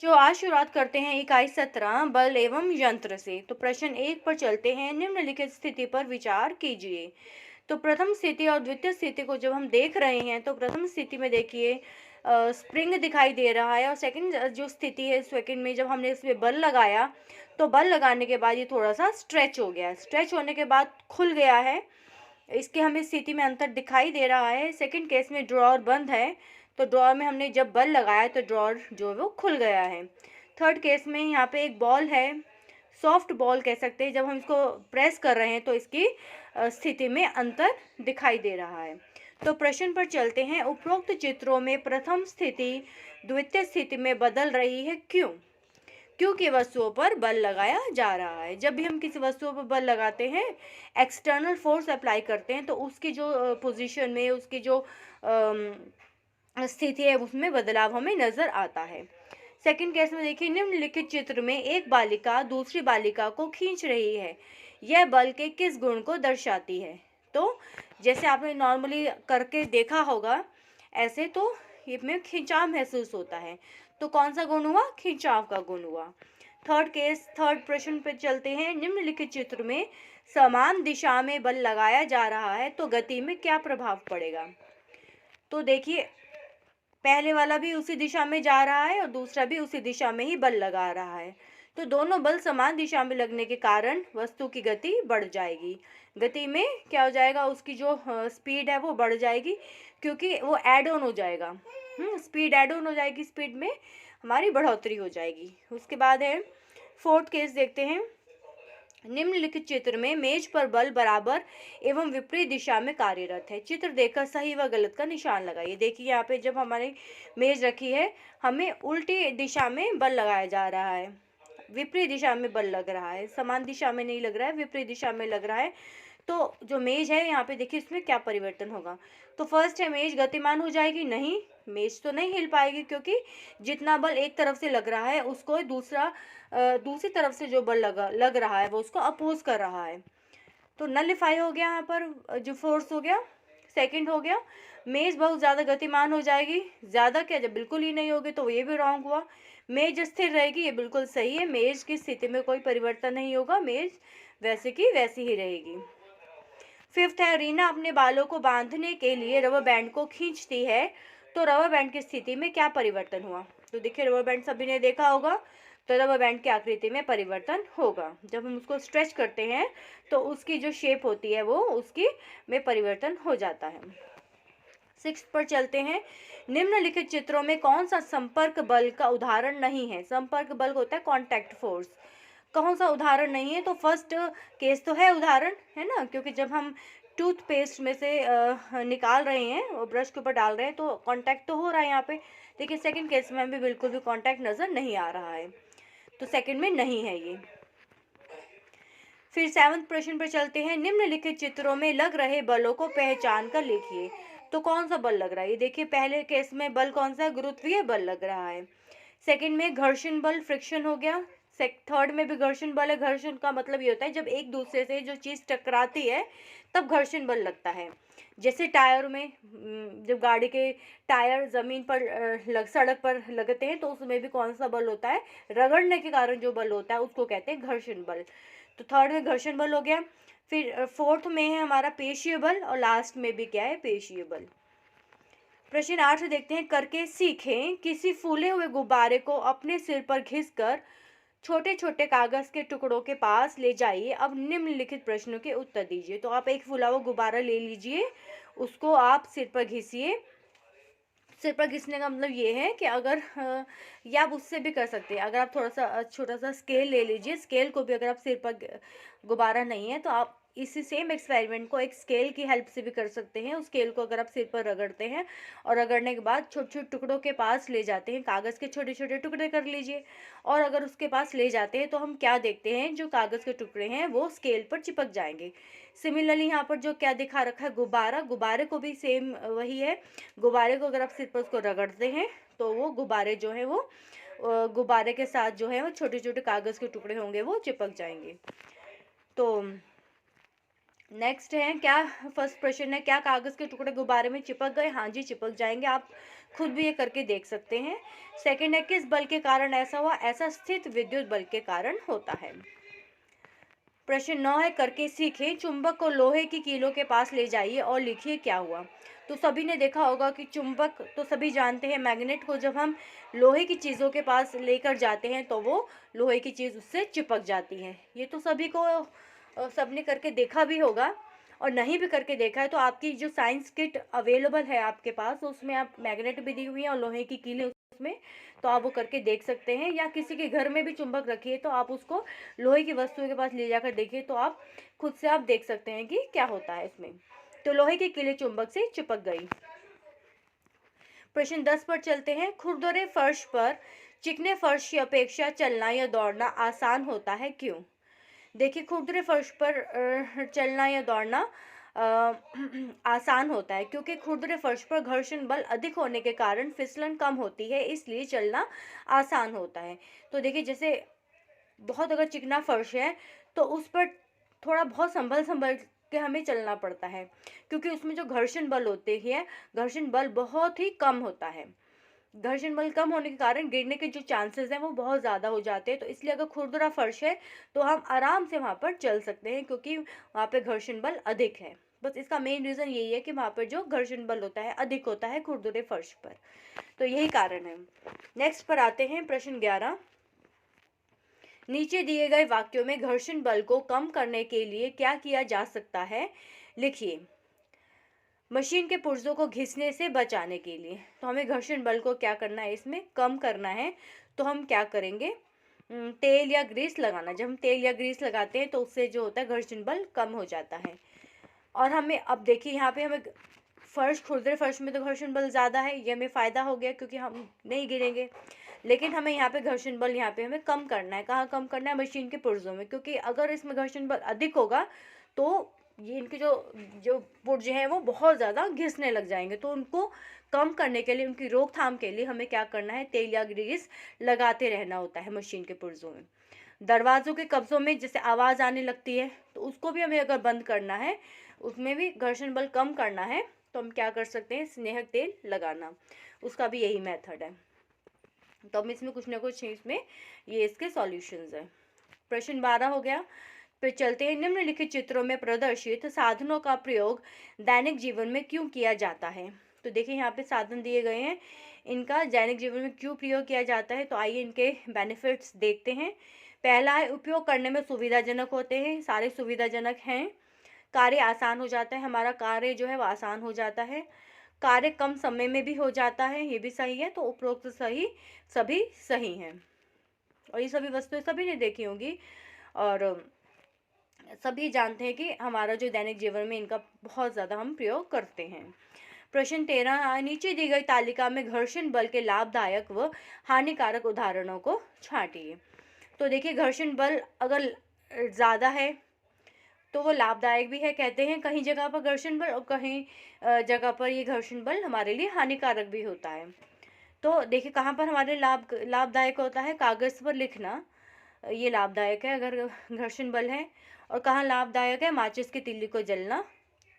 जो आज शुरुआत करते हैं इकाई 17 बल एवं यंत्र से। तो प्रश्न 1 पर चलते हैं। निम्नलिखित स्थिति पर विचार कीजिए। तो प्रथम स्थिति और द्वितीय स्थिति को जब हम देख रहे हैं तो प्रथम स्थिति में देखिए स्प्रिंग दिखाई दे रहा है, और सेकंड जो स्थिति है सेकंड में जब हमने इसमें बल लगाया तो बल लगाने के बाद ये थोड़ा सा स्ट्रेच हो गया, स्ट्रेच होने के बाद खुल गया है। इसके हमें स्थिति में अंतर दिखाई दे रहा है। सेकंड केस में ड्रॉअर बंद है, तो ड्रॉअर में हमने जब बल लगाया तो ड्रॉअर जो है वो खुल गया है। थर्ड केस में यहाँ पे एक बॉल है, सॉफ्ट बॉल कह सकते हैं, जब हम इसको प्रेस कर रहे हैं तो इसकी स्थिति में अंतर दिखाई दे रहा है। तो प्रश्न पर चलते हैं। उपरोक्त चित्रों में प्रथम स्थिति द्वितीय स्थिति में बदल रही है, क्यों? क्योंकि वस्तुओं पर बल लगाया जा रहा है। जब भी हम किसी वस्तुओं पर बल लगाते हैं, एक्सटर्नल फोर्स अप्लाई करते हैं, तो उसकी जो पोजीशन में उसकी जो स्थिति है उसमें बदलाव हमें नजर आता है। सेकंड केस में देखिए, निम्नलिखित चित्र में एक बालिका दूसरी बालिका को खींच रही है, यह बल के किस गुण को दर्शाती है? तो जैसे आपने नॉर्मली करके देखा होगा ऐसे, तो इसमें खिंचाव महसूस होता है। तो कौन सा गुण हुआ? खिंचाव का गुण हुआ। थर्ड प्रश्न पे चलते हैं। निम्नलिखित चित्र में समान दिशा में बल लगाया जा रहा है, तो गति में क्या प्रभाव पड़ेगा? तो देखिए, पहले वाला भी उसी दिशा में जा रहा है और दूसरा भी उसी दिशा में ही बल लगा रहा है, तो दोनों बल समान दिशा में लगने के कारण वस्तु की गति बढ़ जाएगी। गति में क्या हो जाएगा? उसकी जो स्पीड है वो बढ़ जाएगी, क्योंकि वो ऐड ऑन हो जाएगा। स्पीड ऐड ऑन हो जाएगी, स्पीड में हमारी बढ़ोतरी हो जाएगी। उसके बाद है फोर्थ केस, देखते हैं। निम्नलिखित चित्र में मेज पर बल बराबर एवं विपरीत दिशा में कार्यरत है। चित्र देखकर सही व गलत का निशान लगाइए। देखिए यहाँ पे जब हमारी मेज रखी है, हमें उल्टी दिशा में बल लगाया जा रहा है, विपरीत दिशा में बल लग रहा है, समान दिशा में नहीं लग रहा है, विपरीत दिशा में लग रहा है। तो जो मेज है यहाँ पे देखिए, इसमें क्या परिवर्तन होगा? तो फर्स्ट है, मेज गतिमान हो जाएगी? नहीं, मेज तो नहीं हिल पाएगी, क्योंकि जितना बल एक तरफ से लग रहा है उसको दूसरी तरफ से जो बल लग रहा है वो उसको अपोज कर रहा है, तो नलिफाई हो गया यहाँ पर जो फोर्स हो गया। सेकंड हो गया, मेज बहुत ज़्यादा गतिमान हो जाएगी। ज़्यादा क्या, जब बिल्कुल ही नहीं होगी तो ये भी रॉन्ग हुआ। मेज स्थिर रहेगी, ये बिल्कुल सही है। मेज की स्थिति में कोई परिवर्तन नहीं होगा, मेज वैसे की वैसी ही रहेगी। फिफ्थ है, रीना अपने बालों को बांधने के लिए रबर बैंड को खींचती है, तो रबर बैंड की स्थिति में क्या परिवर्तन हुआ? तो देखिए, रबर बैंड सभी ने देखा होगा, तो रबर बैंड की आकृति में परिवर्तन होगा। जब हम उसको स्ट्रेच करते हैं तो उसकी जो शेप होती है वो उसकी में परिवर्तन हो जाता है। सिक्स पर चलते हैं। निम्नलिखित चित्रों में कौन सा संपर्क बल का उदाहरण नहीं है? संपर्क बल होता है कॉन्टैक्ट फोर्स, कौन सा उदाहरण नहीं है? तो फर्स्ट केस तो है उदाहरण, है ना, क्योंकि जब हम टूथपेस्ट में से निकाल रहे हैं और ब्रश के ऊपर डाल रहे हैं तो कांटेक्ट तो हो रहा है यहाँ पे। देखिए, सेकंड केस में भी बिल्कुल भी कांटेक्ट नज़र नहीं आ रहा है, तो सेकंड में नहीं है ये। फिर सेवंथ प्रश्न पर चलते हैं। निम्नलिखित चित्रों में लग रहे बलों को पहचान कर लिखिए, तो कौन सा बल लग रहा है? ये देखिए, पहले केस में बल कौन सा है? गुरुत्वीय बल लग रहा है। सेकंड में घर्षण बल, फ्रिक्शन हो गया। थर्ड में भी घर्षण बल है। घर्षण का मतलब ये होता है जब एक दूसरे से जो चीज़ टकराती है तब घर्षण बल लगता है। जैसे टायर में, जब गाड़ी के टायर ज़मीन पर सड़क पर लगते हैं तो उसमें भी कौन सा बल होता है? रगड़ने के कारण जो बल होता है उसको कहते हैं घर्षण बल। तो थर्ड में घर्षण बल हो गया। फिर फोर्थ में है हमारा पेशीय बल, और लास्ट में भी क्या है? पेशीय बल। प्रश्न 8 देखते हैं। करके सीखें, किसी फूले हुए गुब्बारे को अपने सिर पर घिसकर छोटे छोटे कागज के टुकड़ों के पास ले जाइए। अब निम्नलिखित प्रश्नों के उत्तर दीजिए। तो आप एक फूला हुआ गुब्बारा ले लीजिए, उसको आप सिर पर घिसिए। सिर पर घिसने का मतलब ये है कि अगर या आप उससे भी कर सकते हैं। अगर आप थोड़ा सा छोटा सा स्केल ले लीजिए, स्केल को भी अगर आप सिर पर गुब्बारा नहीं है तो आप इसी सेम एक्सपेरिमेंट को एक स्केल की हेल्प से भी कर सकते हैं। उस स्केल को अगर आप सिर पर रगड़ते हैं और रगड़ने के बाद छोटे छोटे टुकड़ों के पास ले जाते हैं, कागज़ के छोटे छोटे टुकड़े कर लीजिए, और अगर उसके पास ले जाते हैं तो हम क्या देखते हैं? जो कागज़ के टुकड़े हैं वो स्केल पर चिपक जाएंगे। सिमिलरली यहाँ पर जो क्या दिखा रखा है? गुब्बारा, गुब्बारे को भी सेम वही है। गुब्बारे को अगर आप सिर पर उसको रगड़ते हैं तो वो गुब्बारे जो है वो गुब्बारे के साथ जो है वो छोटे छोटे कागज़ के टुकड़े होंगे वो चिपक जाएंगे। तो नेक्स्ट है क्या? फर्स्ट प्रश्न है, क्या कागज़ के टुकड़े गुब्बारे में चिपक गए? हाँ जी, चिपक जाएंगे। आप खुद भी ये करके देख सकते हैं। सेकंड है, किस बल के कारण ऐसा हुआ? ऐसा स्थित विद्युत बल के कारण होता है। प्रश्न 9 है, करके सीखें। चुंबक को लोहे की कीलों के पास ले जाइए और लिखिए क्या हुआ। तो सभी ने देखा होगा कि चुंबक तो सभी जानते हैं, मैग्नेट को जब हम लोहे की चीज़ों के पास लेकर जाते हैं तो वो लोहे की चीज़ उससे चिपक जाती है। ये तो सभी को सबने करके देखा भी होगा, और नहीं भी करके देखा है तो आपकी जो साइंस किट अवेलेबल है आपके पास, उसमें आप मैग्नेट भी दी हुई है और लोहे की कीलें उसमें, तो आप वो करके देख सकते हैं। या किसी के घर में भी चुंबक रखी है तो आप उसको लोहे की वस्तुओं के पास ले जाकर देखिए, तो आप खुद से आप देख सकते हैं कि क्या होता है इसमें। तो लोहे की कीलें चुंबक से चिपक गई। प्रश्न 10 पर चलते हैं। खुरदरे फर्श पर चिकने फर्श की अपेक्षा चलना या दौड़ना आसान होता है, क्यों? देखिए, खुरदरे फर्श पर चलना या दौड़ना आसान होता है क्योंकि खुरदरे फर्श पर घर्षण बल अधिक होने के कारण फिसलन कम होती है, इसलिए चलना आसान होता है। तो देखिए, जैसे बहुत अगर चिकना फर्श है तो उस पर थोड़ा बहुत संभल संभल के हमें चलना पड़ता है, क्योंकि उसमें जो घर्षण बल होते हैं, घर्षण बल बहुत ही कम होता है। घर्षण बल कम होने के कारण गिरने के जो चांसेस हैं वो बहुत ज़्यादा हो जाते हैं। तो इसलिए अगर खुरदुरा फर्श है तो हम आराम से वहाँ पर चल सकते हैं, क्योंकि वहाँ पे घर्षण बल अधिक है। बस इसका मेन रीज़न यही है कि वहाँ पर जो घर्षण बल होता है अधिक होता है खुरदुरे फर्श पर, तो यही कारण है। नेक्स्ट पर आते हैं, प्रश्न 11। नीचे दिए गए वाक्यों में घर्षण बल को कम करने के लिए क्या किया जा सकता है, लिखिए। मशीन के पुर्जों को घिसने से बचाने के लिए, तो हमें घर्षण बल को क्या करना है, इसमें कम करना है। तो हम क्या करेंगे, तेल या ग्रीस लगाना। जब हम तेल या ग्रीस लगाते हैं तो उससे जो होता है घर्षण बल कम हो जाता है। और हमें अब देखिए यहाँ पे हमें फर्श, खुरदरे फर्श में तो घर्षण बल ज़्यादा है, ये हमें फ़ायदा हो गया क्योंकि हम नहीं गिरेंगे। लेकिन हमें यहाँ पे घर्षण बल यहाँ पे हमें कम करना है। कहाँ कम करना है? मशीन के पुर्जों में, क्योंकि अगर इसमें घर्षण बल अधिक होगा तो ये इनके जो जो पुर्जे हैं वो बहुत ज़्यादा घिसने लग जाएंगे। तो उनको कम करने के लिए, उनकी रोकथाम के लिए हमें क्या करना है, तेल या ग्रीस लगाते रहना होता है मशीन के पुर्जों में। दरवाज़ों के कब्जों में जैसे आवाज़ आने लगती है तो उसको भी हमें अगर बंद करना है, उसमें भी घर्षण बल कम करना है, तो हम क्या कर सकते हैं, स्नेहक तेल लगाना। उसका भी यही मेथड है। तो हम इसमें कुछ ना कुछ इसमें ये इसके सॉल्यूशंस हैं। प्रश्न 12 हो गया। फिर चलते हैं, निम्नलिखित चित्रों में प्रदर्शित साधनों का प्रयोग दैनिक जीवन में क्यों किया जाता है। तो देखिए यहाँ पे साधन दिए गए हैं, इनका दैनिक जीवन में क्यों प्रयोग किया जाता है। तो आइए इनके बेनिफिट्स देखते हैं। पहला है, उपयोग करने में सुविधाजनक होते हैं, सारे सुविधाजनक हैं। कार्य आसान हो जाता है, हमारा कार्य जो है वो आसान हो जाता है। कार्य कम समय में भी हो जाता है, ये भी सही है। तो उपरोक्त सही सभी सही हैं, और ये सभी वस्तुएं सभी ने देखी होंगी और सभी जानते हैं कि हमारा जो दैनिक जीवन में इनका बहुत ज़्यादा हम प्रयोग करते हैं। प्रश्न 13, नीचे दी गई तालिका में घर्षण बल के लाभदायक व हानिकारक उदाहरणों को छांटिए। तो देखिए, घर्षण बल अगर ज़्यादा है तो वो लाभदायक भी है, कहते हैं कहीं जगह पर घर्षण बल, और कहीं जगह पर ये घर्षण बल हमारे लिए हानिकारक भी होता है। तो देखिए कहाँ पर हमारे लाभदायक होता है, कागज़ पर लिखना ये लाभदायक है अगर घर्षण बल है। और कहाँ लाभदायक है, माचिस की तिल्ली को जलना,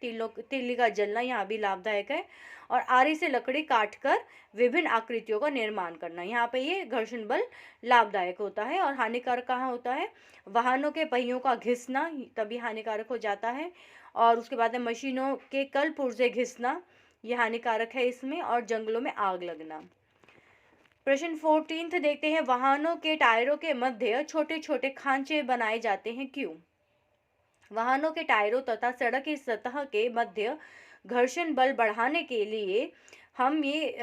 तिल्ली का जलना यहाँ भी लाभदायक है। और आरी से लकड़ी काटकर विभिन्न आकृतियों का निर्माण करना, यहाँ पे ये घर्षण बल लाभदायक होता है। और हानिकारक कहाँ होता है, वाहनों के पहियों का घिसना, तभी हानिकारक हो जाता है। और उसके बाद में मशीनों के कल पुर्जे घिसना, ये हानिकारक है इसमें। और जंगलों में आग लगना। प्रश्न 14 देखते हैं, वाहनों के टायरों के मध्य छोटे छोटे खांचे बनाए जाते हैं, क्यों? वाहनों के टायरों तथा सड़क की सतह के मध्य घर्षण बल बढ़ाने के लिए हम ये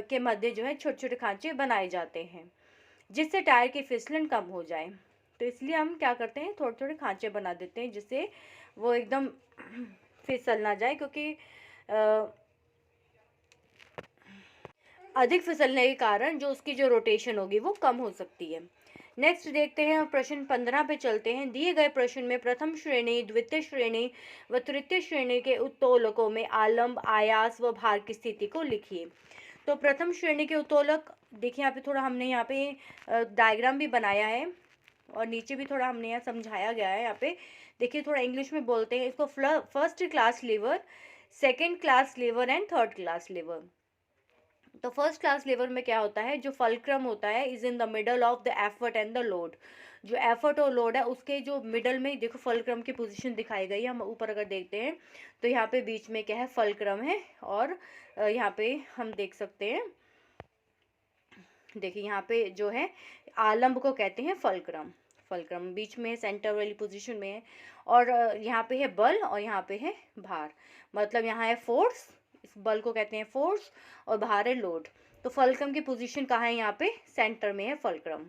के मध्य जो है छोटे छोटे खांचे बनाए जाते हैं, जिससे टायर की फिसलन कम हो जाए। तो इसलिए हम क्या करते हैं, थोड़े थोड़े खांचे बना देते हैं जिससे वो एकदम फिसल ना जाए, क्योंकि अधिक फिसलने के कारण जो उसकी जो रोटेशन होगी वो कम हो सकती है। नेक्स्ट देखते हैं, प्रश्न 15 पे चलते हैं। दिए गए प्रश्न में प्रथम श्रेणी, द्वितीय श्रेणी व तृतीय श्रेणी के उत्तोलकों में आलंब, आयास व भार की स्थिति को लिखिए। तो प्रथम श्रेणी के उत्तोलक, देखिए यहाँ पे थोड़ा हमने यहाँ पे डायग्राम भी बनाया है और नीचे भी थोड़ा हमने यहाँ समझाया गया है। यहाँ पे देखिए, थोड़ा इंग्लिश में बोलते हैं इसको, first class lever, second class lever and third class lever. तो फर्स्ट क्लास लेवल में क्या होता है, जो फल्क्रम होता है is in the middle of the effort and the load. जो एफर्ट और लोड है उसके जो मिडल में देखो फल्क्रम की पोजीशन दिखाई गई है। हम ऊपर अगर देखते हैं तो यहाँ पे बीच में क्या है, फल्क्रम है। और यहाँ पे हम देख सकते हैं, देखिए यहाँ पे जो है आलम्ब को कहते हैं फल्क्रम। फल्क्रम बीच में सेंटर वाली पोजीशन में है। और यहाँ पे है बल और यहाँ पे है भार, मतलब यहाँ है फोर्स, इस बल को कहते हैं फोर्स, और भार है लोड। तो फल्क्रम की पोजीशन कहाँ है, यहाँ पे सेंटर में है फल्क्रम,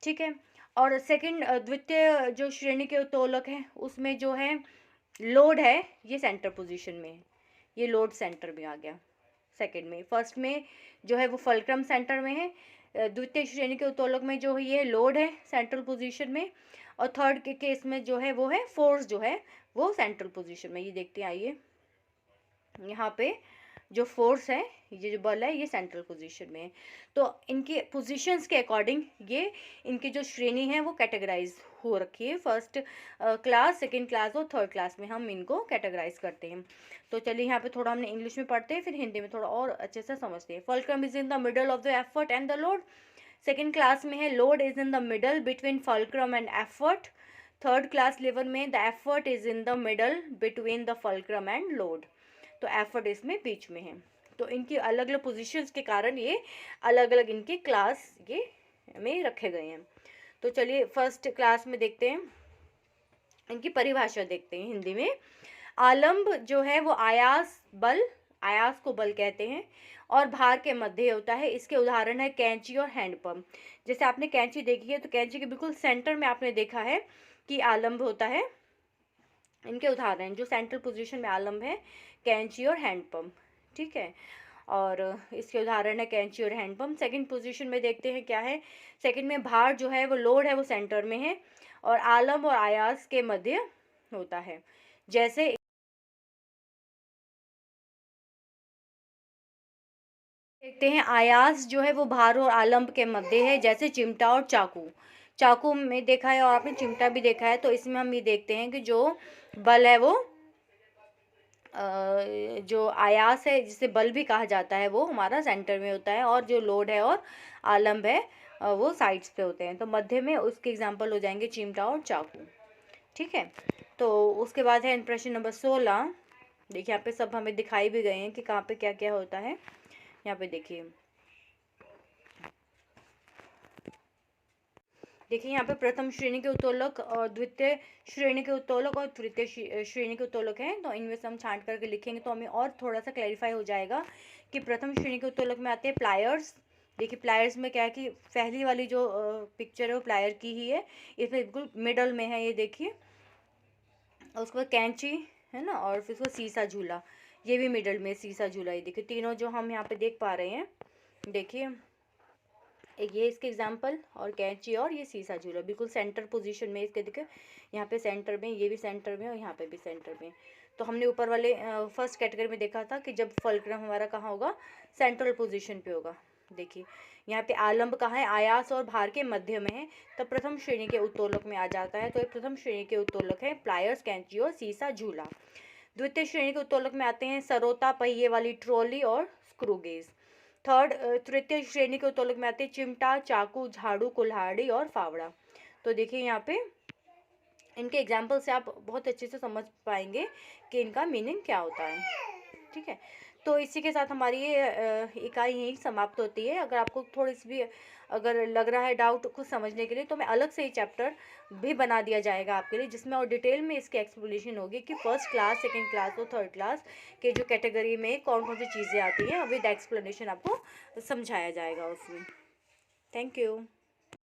ठीक है। और सेकंड द्वितीय जो श्रेणी के उत्तोलक है उसमें जो है लोड है ये सेंटर पोजीशन में है, ये लोड सेंटर में आ गया सेकंड में। फर्स्ट में जो है वो फल्क्रम सेंटर में है, द्वितीय श्रेणी के उत्तोलक में जो है ये लोड है सेंट्रल पोजीशन में, और थर्ड के केस में जो है वो है फोर्स जो है वो सेंट्रल पोजीशन में। ये देखते हैं, आइए यहाँ पे जो फोर्स है, ये जो बल है ये सेंट्रल पोजीशन में है। तो इनके पोजीशंस के अकॉर्डिंग ये इनकी जो श्रेणी है वो कैटेगराइज हो रखी है। फर्स्ट क्लास, सेकंड क्लास और थर्ड क्लास में हम इनको कैटेगराइज करते हैं। तो चलिए यहाँ पे थोड़ा हमने इंग्लिश में पढ़ते हैं, फिर हिंदी में थोड़ा और अच्छे से समझते हैं। Fulcrum is in the middle of the effort and the load. Second class में है load is in the middle between fulcrum and effort. Third class level में the effort is in the middle between the fulcrum and load. तो effort इसमें बीच में है। तो इनकी अलग अलग पोजीशंस के कारण ये अलग अलग इनके क्लास ये में रखे गए हैं। तो चलिए फर्स्ट क्लास में देखते हैं, इनकी परिभाषा देखते हैं हिंदी में। आलम्ब जो है वो आयास बल, आयास को बल कहते हैं, और भार के मध्य होता है। इसके उदाहरण है कैंची और हैंडपंप। जैसे आपने कैंची देखी है तो कैंची के बिल्कुल सेंटर में आपने देखा है कि आलम्ब होता है। इनके उदाहरण जो सेंट्रल पोजीशन में आलम्ब है, कैंची और हैंडपंप, ठीक है। और इसके उदाहरण है कैंची और हैंडपंप। सेकंड पोजीशन में देखते हैं क्या है, सेकंड में भार जो है वो लोड है वो सेंटर में है, और आलम्ब और आयास के मध्य होता है। जैसे देखते हैं आयास जो है वो भार और आलम्ब के मध्य है, जैसे चिमटा और चाकू। चाकू में देखा है और आपने चिमटा भी देखा है। तो इसमें हम ये देखते हैं कि जो बल है वो जो आयास है जिसे बल भी कहा जाता है वो हमारा सेंटर में होता है, और जो लोड है और आलम्ब है वो साइड्स पे होते हैं। तो मध्य में उसके एग्जांपल हो जाएंगे चिमटा और चाकू, ठीक है। तो उसके बाद है प्रश्न नंबर 16। देखिए यहाँ पे सब हमें दिखाई भी गए हैं कि कहाँ पे क्या क्या होता है। यहाँ पे देखिए, देखिए यहाँ पे प्रथम श्रेणी के उत्तोलक और द्वितीय श्रेणी के उत्तोलक और तृतीय श्रेणी के उत्तोलक हैं। तो इनमें से हम छांट करके लिखेंगे तो हमें और थोड़ा सा क्लैरिफाई हो जाएगा कि प्रथम श्रेणी के उत्तोलक में आते हैं प्लायर्स। देखिए प्लायर्स में क्या है कि पहली वाली जो पिक्चर है वो प्लायर की ही है, इसमें बिल्कुल मिडल में है, ये देखिए। उसके बाद कैंची है ना, और फिर उसको सीसा झूला, ये भी मिडल में सीसा झूला। ये देखिए तीनों जो हम यहाँ पे देख पा रहे हैं, देखिए एक ये इसके एग्जाम्पल, और कैंची और ये सीसा झूला बिल्कुल सेंटर पोजीशन में इसके। देखिए यहाँ पे सेंटर में, ये भी सेंटर में और यहाँ पे भी सेंटर में। तो हमने ऊपर वाले फर्स्ट कैटेगरी में देखा था कि जब फल्क्रम हमारा कहाँ होगा, सेंट्रल पोजीशन पे होगा। देखिए यहाँ पे आलम्ब कहाँ है, आयास और भार के मध्य में है, तो प्रथम श्रेणी के उत्तोलक में आ जाता है। तो ये प्रथम श्रेणी के उत्तोलक है प्लायर्स, कैंची और सीसा झूला। द्वितीय श्रेणी के उत्तोलक में आते हैं सरोता, पहिए वाली ट्रॉली और स्क्रू गेज। थर्ड तृतीय श्रेणी के उत्तोलक में आते हैं चिमटा, चाकू, झाड़ू, कुल्हाड़ी और फावड़ा। तो देखिए यहाँ पे इनके एग्जाम्पल से आप बहुत अच्छे से समझ पाएंगे कि इनका मीनिंग क्या होता है, ठीक है। तो इसी के साथ हमारी ये इकाई यहीं समाप्त होती है। अगर आपको थोड़ी सी भी अगर लग रहा है डाउट कुछ समझने के लिए, तो मैं अलग से ही चैप्टर भी बना दिया जाएगा आपके लिए, जिसमें और डिटेल में इसकी एक्सप्लेनेशन होगी कि फर्स्ट क्लास, सेकंड क्लास और थर्ड क्लास के जो कैटेगरी में कौन कौन सी चीज़ें आती हैं, विद एक्सप्लेनेशन आपको समझाया जाएगा उसमें। Thank you.